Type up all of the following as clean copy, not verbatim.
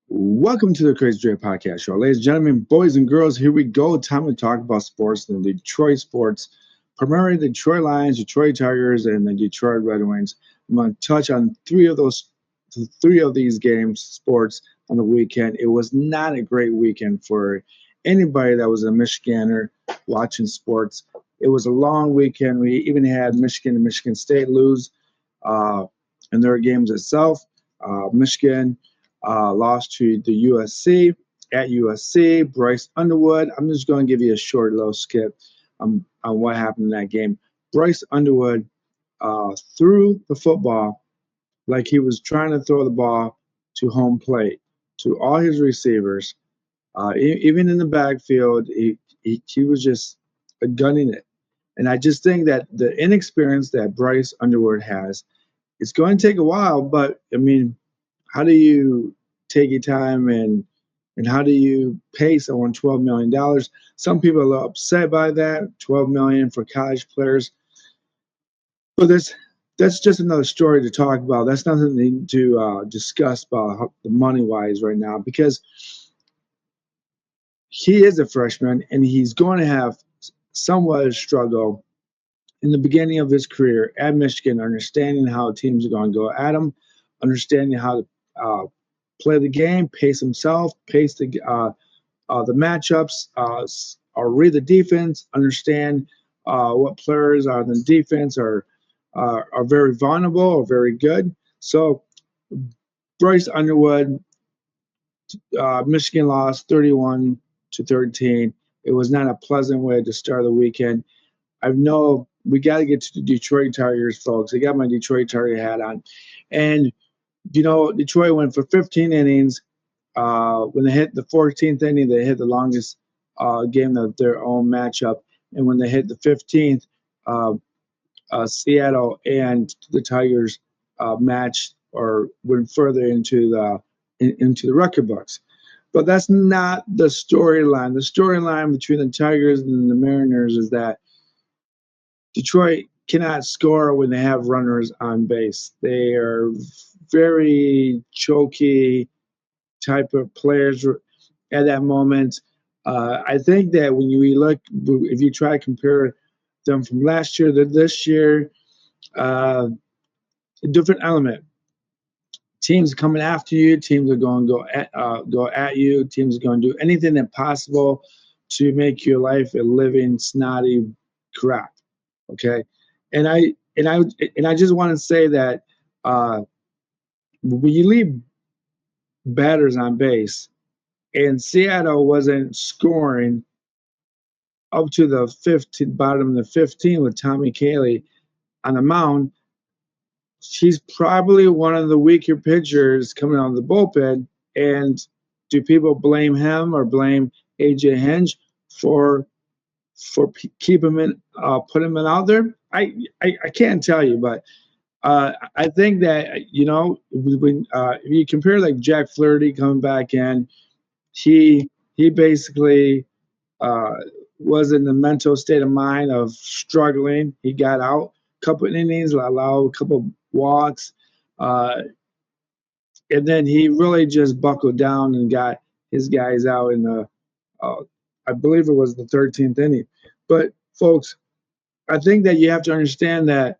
Welcome to the Crazy Dre Podcast Show. Ladies and gentlemen, boys and girls, here we go. Time to talk about sports and the Detroit sports, primarily the Detroit Lions, Detroit Tigers, and the Detroit Red Wings. I'm going to touch on three of these games, sports, on the weekend. It was not a great weekend for anybody that was a Michiganer watching sports. It was a long weekend. We even had Michigan and Michigan State lose in their games itself. Michigan lost to the USC at USC. Bryce Underwood. I'm just going to give you a short little skip on what happened in that game. Bryce Underwood threw the football like he was trying to throw the ball to home plate to all his receivers. Even in the backfield, he was just gunning it. And I just think that the inexperience that Bryce Underwood has, it's going to take a while, but I mean, how do you take your time and how do you pay someone $12 million? Some people are upset by that, $12 million for college players, but that's just another story to talk about. That's nothing to discuss about the money wise right now because he is a freshman and he's going to have somewhat of struggle in the beginning of his career at Michigan, understanding how teams are going to go at him, understanding how to play the game, pace himself, pace the matchups, or read the defense, understand what players are in the defense are very vulnerable or very good. So Bryce Underwood, Michigan lost 31-13. It was not a pleasant way to start the weekend. I know we got to get to the Detroit Tigers, folks. I got my Detroit Tiger hat on, and Detroit went for 15 innings. When they hit the 14th inning, they hit the longest game of their own matchup. And when they hit the 15th, Seattle and the Tigers matched or went further into the record books. But that's not the storyline. The storyline between the Tigers and the Mariners is that Detroit cannot score when they have runners on base. They are very choky type of players at that moment. I think that when you look, if you try to compare them from last year to this year, a different element. Teams coming after you. Teams are going to go at you. Teams are going to do anything that possible to make your life a living snotty crap. Okay, and I just want to say that when you leave batters on base, and Seattle wasn't scoring up to the 15, bottom of the 15 with Tommy Kahle on the mound. He's probably one of the weaker pitchers coming out of the bullpen. And do people blame him or blame AJ Hinch for keep him in, put him in out there? I can't tell you, but I think that when if you compare like Jack Flaherty coming back in, he basically was in the mental state of mind of struggling. He got out a couple of innings, allowed a couple of walks, and then he really just buckled down and got his guys out in uh, I believe it was the 13th inning. But folks, I think that you have to understand that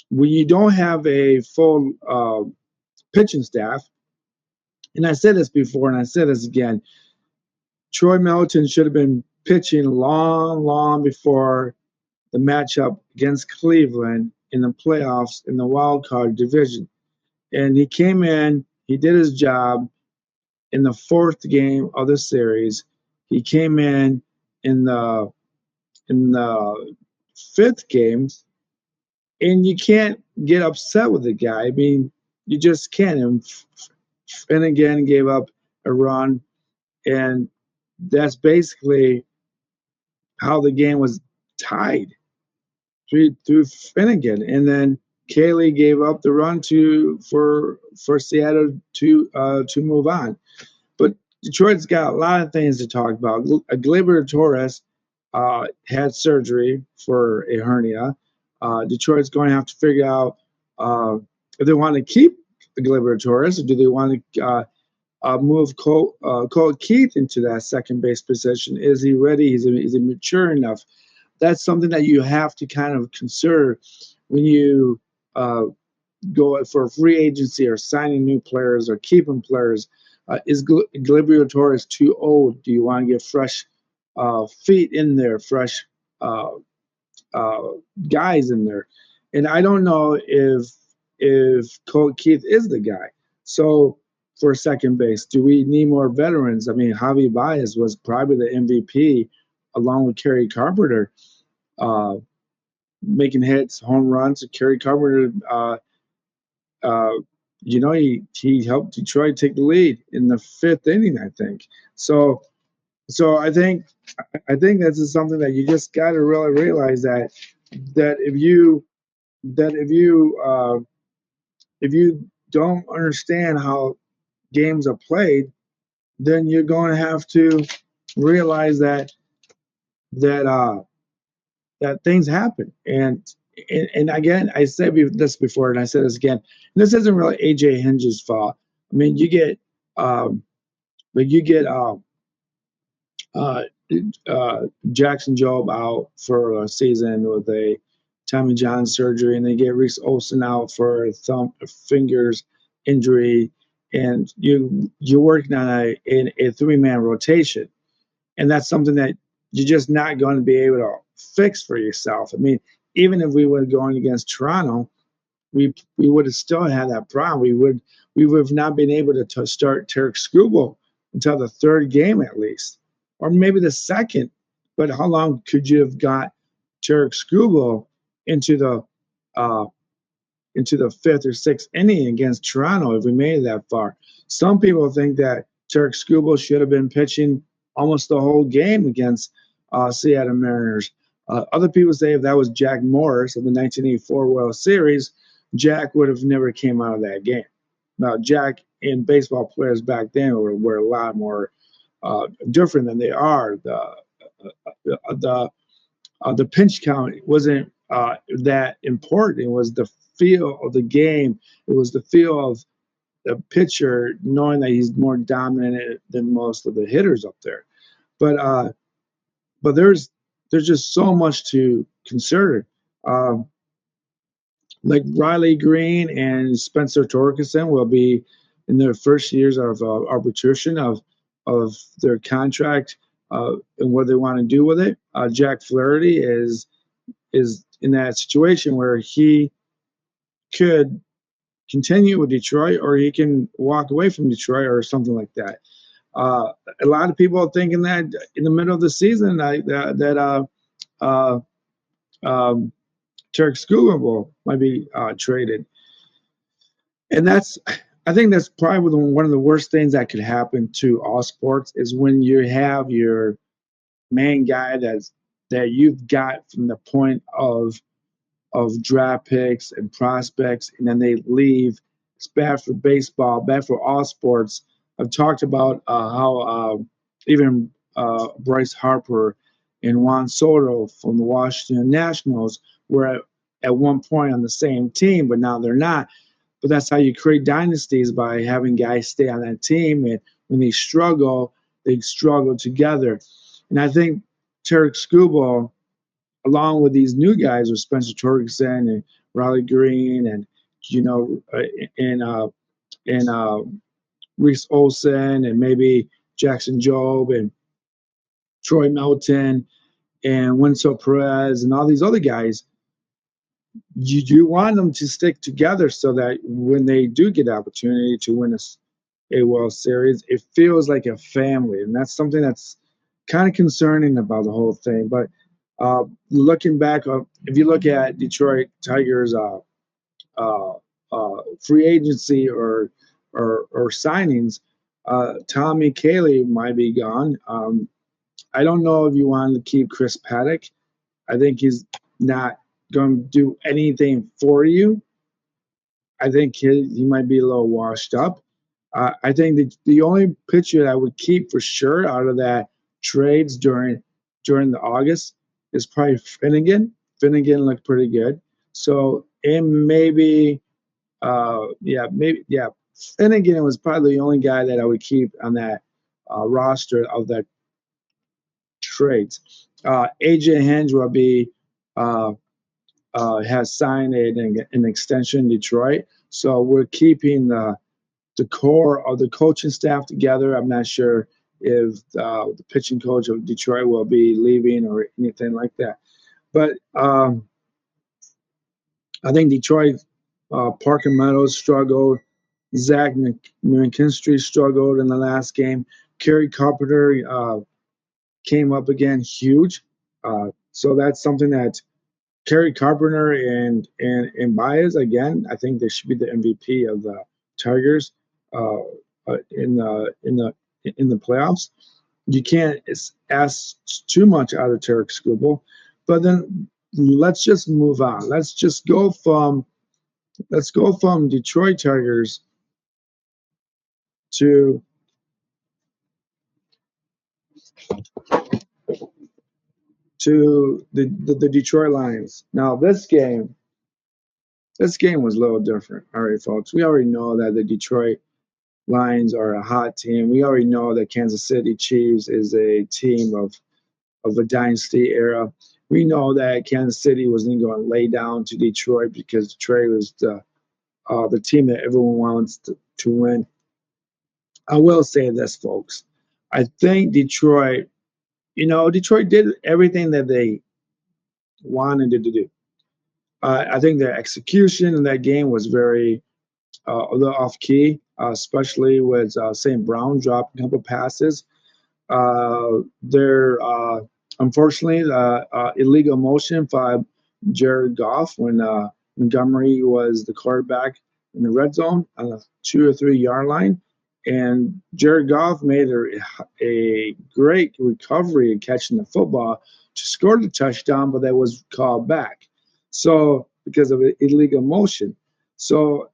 when you don't have a full pitching staff, and I said this before and I said this again, Troy Melton should have been pitching long, long before the matchup against Cleveland in the playoffs in the wild card division. And he came in, he did his job in the fourth game of the series. He came in the fifth game, and you can't get upset with the guy. I mean, you just can't. And Finnegan gave up a run, and that's basically how the game was tied through Finnegan, and then Kahle gave up the run for Seattle to move on. But Detroit's got a lot of things to talk about. Gleyber Torres had surgery for a hernia. Detroit's going to have to figure out if they want to keep Gleyber Torres or do they want to move Cole Keith into that second base position? Is he ready? Is he mature enough? That's something that you have to kind of consider when you uh, go for free agency or signing new players or keeping players. Is Gleyber Torres too old? Do you want to get fresh feet in there, fresh uh, uh, guys in there? And I don't know if Cole Keith is the guy. So for second base, do we need more veterans? I mean, Javi Baez was probably the MVP along with Kerry Carpenter, uh, making hits, home runs. Kerry Carpenter, uh, he helped Detroit take the lead in the fifth inning, I think. So I think this is something that you just got to really realize that if you don't understand how games are played, then you're going to have to realize that that things happen. And again, I said this before, and I said this again. This isn't really AJ Hinge's fault. I mean, um, you get uh, uh, Jackson Job out for a season with a Tommy John surgery, and they get Reese Olson out for a thumb fingers injury, and you're working on a 3-man rotation, and that's something that you're just not going to be able to fix for yourself. I mean, even if we were going against Toronto, we would have still had that problem. We would have not been able to start Tarek Skubal until the third game at least, or maybe the second. But how long could you have got Tarek Skubal into the uh, into the fifth or sixth inning against Toronto if we made it that far? Some people think that Tarek Skubal should have been pitching almost the whole game against Seattle Mariners. Other people say if that was Jack Morris of the 1984 World Series, Jack would have never came out of that game. Now, Jack and baseball players back then were a lot more different than they are. The pinch count wasn't that important. It was the feel of the game. It was the feel of the pitcher knowing that he's more dominant than most of the hitters up there. But but there's just so much to consider. Um, like Riley Green and Spencer Torkelson will be in their first years of arbitration of their contract and what they want to do with it. Jack Flaherty is in that situation where he could continue with Detroit or he can walk away from Detroit or something like that. Uh, a lot of people are thinking that in the middle of the season that um, Turk Skubal might be traded, and I think that's probably one of the worst things that could happen to all sports is when you have your main guy that you've got from the point of draft picks and prospects, and then they leave. It's bad for baseball, bad for all sports. I've talked about how even Bryce Harper and Juan Soto from the Washington Nationals were at one point on the same team, but now they're not. But that's how you create dynasties by having guys stay on that team, and when they struggle together. And I think Tarek Skubal, along with these new guys with Spencer Torkelson and Riley Green and you know and and Reese Olson and maybe Jackson Job and Troy Melton and Winslow Perez and all these other guys, you want them to stick together so that when they do get the opportunity to win a World Series, it feels like a family, and that's something that's kind of concerning about the whole thing. But looking back, if you look at Detroit Tigers' free agency or signings, Tommy Kalie might be gone. I don't know if you want to keep Chris Paddock. I think he's not going to do anything for you. I think he might be a little washed up. I think the only pitcher that I would keep for sure out of that trades during the August is probably Finnegan. Finnegan looked pretty good. So and maybe And again, it was probably the only guy that I would keep on that roster of that trades. AJ Hinge will be uh, has signed an extension in Detroit, so we're keeping the core of the coaching staff together. I'm not sure if the pitching coach of Detroit will be leaving or anything like that. But I think Detroit, Parker Meadows struggled. Zach McKinstry struggled in the last game. Kerry Carpenter came up again huge. So that's something that Kerry Carpenter and Baez again. I think they should be the MVP of the Tigers uh, in the playoffs. You can't ask too much out of Tarek Skubal, but then let's just move on. Let's go from Detroit Tigers to the Detroit Lions. Now this game was a little different. All right, folks. We already know that the Detroit Lions are a hot team. We already know that Kansas City Chiefs is a team of a dynasty era. We know that Kansas City wasn't going to lay down to Detroit because Detroit was the team that everyone wants to win. I will say this, folks. I think Detroit did everything that they wanted to do. I think their execution in that game was very a little off key, especially with St. Brown dropping a couple passes. There, unfortunately, illegal motion by Jared Goff when Montgomery was the quarterback in the red zone on the 2 or 3 yard line. And Jared Goff made a great recovery in catching the football to score the touchdown, but that was called back. So, because of illegal motion. So,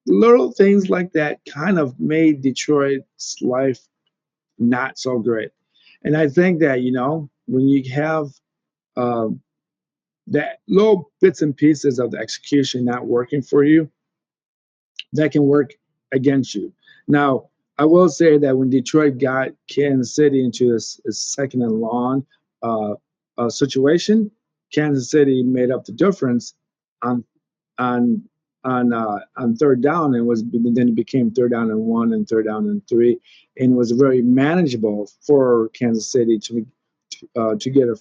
little things like that kind of made Detroit's life not so great. And I think that, when you have um, that little bits and pieces of the execution not working for you, that can work against you. Now, I will say that when Detroit got Kansas City into a second and long uh, situation, Kansas City made up the difference on on on third down, and then it became 3rd down and 1 and 3rd down and 3, and it was very manageable for Kansas City to get a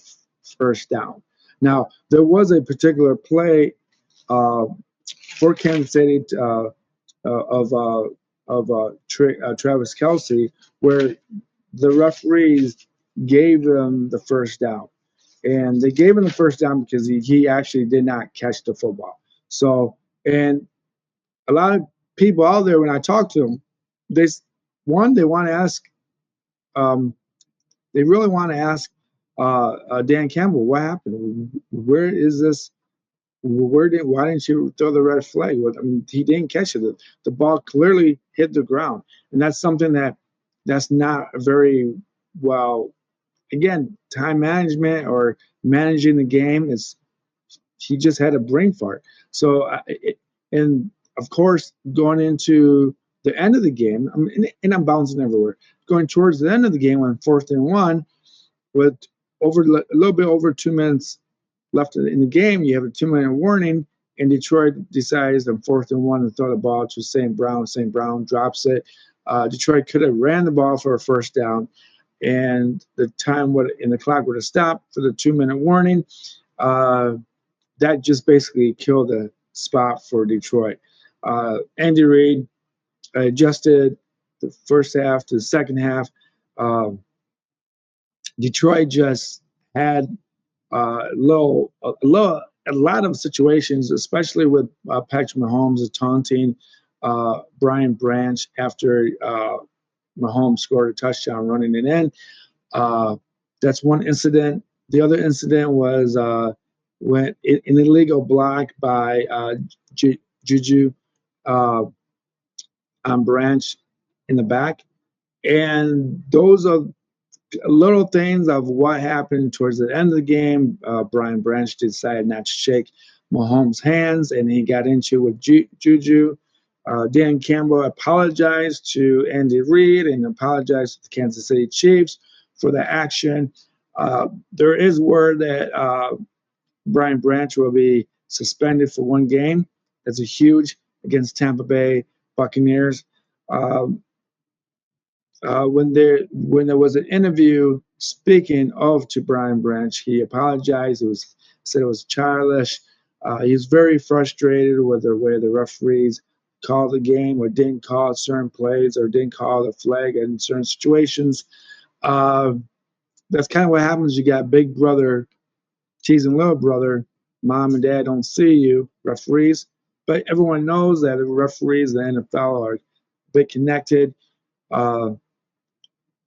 first down. Now there was a particular play uh, for Kansas City of Travis Kelsey where the referees gave him the first down, and they gave him the first down because he actually did not catch the football. So, and a lot of people out there, when I talk to them, they they want to ask, um, they really want to ask Dan Campbell, what happened? Where is this? Why didn't you throw the red flag? I mean, he didn't catch it. The ball clearly hit the ground, and that's something that's not very well. Again, time management or managing the game is he just had a brain fart. So, and of course, going into the end of the game, and I'm bouncing everywhere. Going towards the end of the game on 4th and 1, with a little bit over 2 minutes left in the game, you have a 2-minute warning, and Detroit decides on 4th and 1 to throw the ball to St. Brown. St. Brown drops it. Detroit could have ran the ball for a first down, and the clock would have stopped for the 2-minute warning. That just basically killed the spot for Detroit. Andy Reid adjusted the first half to the second half. Um, Detroit just had a lot of situations, especially with Patrick Mahomes taunting Brian Branch after Mahomes scored a touchdown running it in. That's one incident. The other incident was when an illegal block by Juju uh, on Branch in the back. And those are little things of what happened towards the end of the game. Brian Branch decided not to shake Mahomes' hands, and he got into with Juju. Dan Campbell apologized to Andy Reid and apologized to the Kansas City Chiefs for the action. There is word that Brian Branch will be suspended for one game. That's a huge against Tampa Bay Buccaneers. Um, when there was an interview speaking of to Brian Branch, he apologized. It was said it was childish. He was very frustrated with the way the referees called the game or didn't call certain plays or didn't call the flag in certain situations. Uh, that's kind of what happens. You got big brother teasing little brother. Mom and dad don't see you, referees. But everyone knows that the referees, the NFL, are a bit connected. Uh,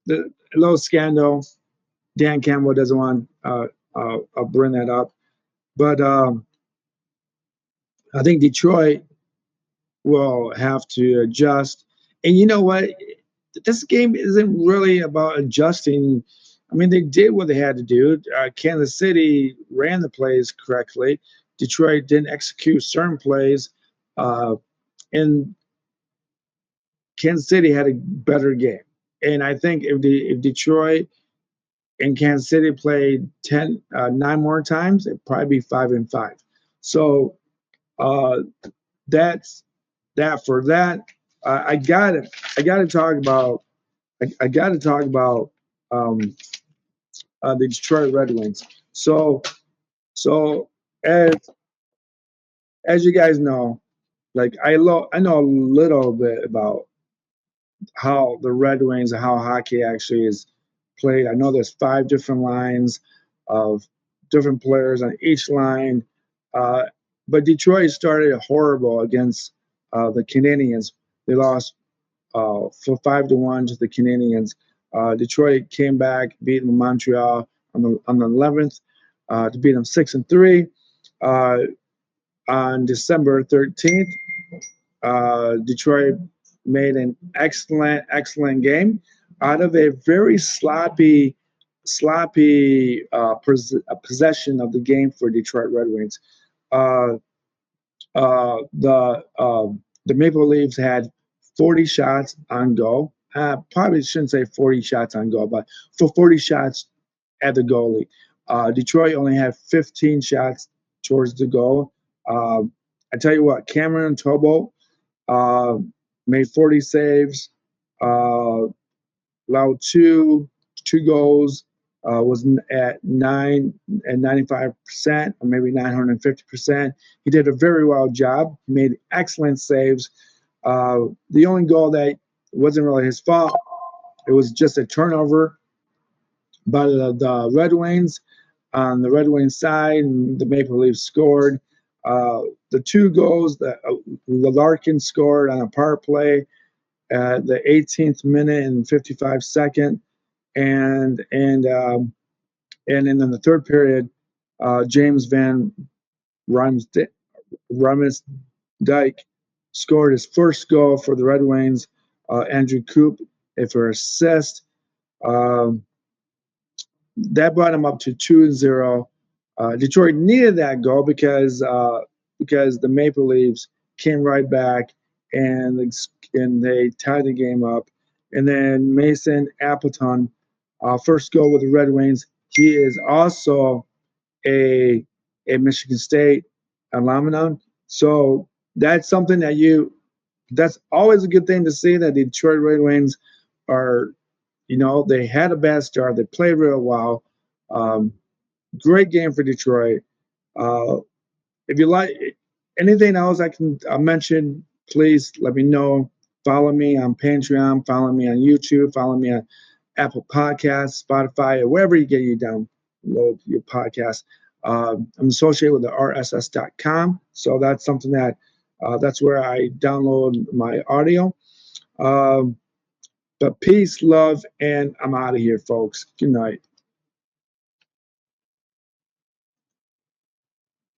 the a little scandal. Dan Campbell doesn't want bring that up, but I think Detroit will have to adjust. And you know what? This game isn't really about adjusting. I mean, they did what they had to do. Kansas City ran the plays correctly. Detroit didn't execute certain plays, uh, and Kansas City had a better game. And I think if Detroit and Kansas City played 9 more times, it'd probably be 5-5. So uh, that's that for that. I got it. I got to talk about. I got to talk about um, the Detroit Red Wings. So so as as you guys know, like I know a little bit about how the Red Wings and how hockey actually is played. I know there's 5 different lines of different players on each line, uh, but Detroit started horrible against the Canadiens. They lost for 5-1 to the Canadiens. Detroit came back, beat Montreal on the 11th to beat them 6-3. Uh, on December 13th, Detroit made an excellent game out of a very sloppy possession of the game for Detroit Red Wings. Uh, uh, the uh, the Maple Leafs had 40 shots on goal. Probably shouldn't say 40 shots on goal, but for 40 shots at the goalie. Detroit only had 15 shots towards the goal. I tell you what, Cameron Tobo uh, made 40 saves, uh, allowed two goals, was at 95% or maybe 950%. He did a very well job. He made excellent saves. The only goal that wasn't really his fault. It was just a turnover by the Red Wings. On the Red Wings side, and the Maple Leafs scored. The 2 goals that Larkin scored on a power play at the 18th minute and 55 second, and then in the third period, James Van Riemsdyk scored his first goal for the Red Wings. Andrew Coop for assist. Um, that brought him up to 2-0. Detroit needed that goal because the Maple Leafs came right back and they tied the game up. And then Mason Appleton, first goal with the Red Wings. He is also a Michigan State alumni. So that's something that's always a good thing to see, that the Detroit Red Wings are, they had a bad start. They played real well. Um, Great game for Detroit. Uh, if you like anything else I can mention, please let me know. Follow me on Patreon. Follow me on YouTube. Follow me on Apple Podcasts, Spotify, or wherever you get your download your podcast. I'm associated with the RSS.com, so that's something that's where I download my audio. Um, but peace, love, and I'm out of here, folks. Good night.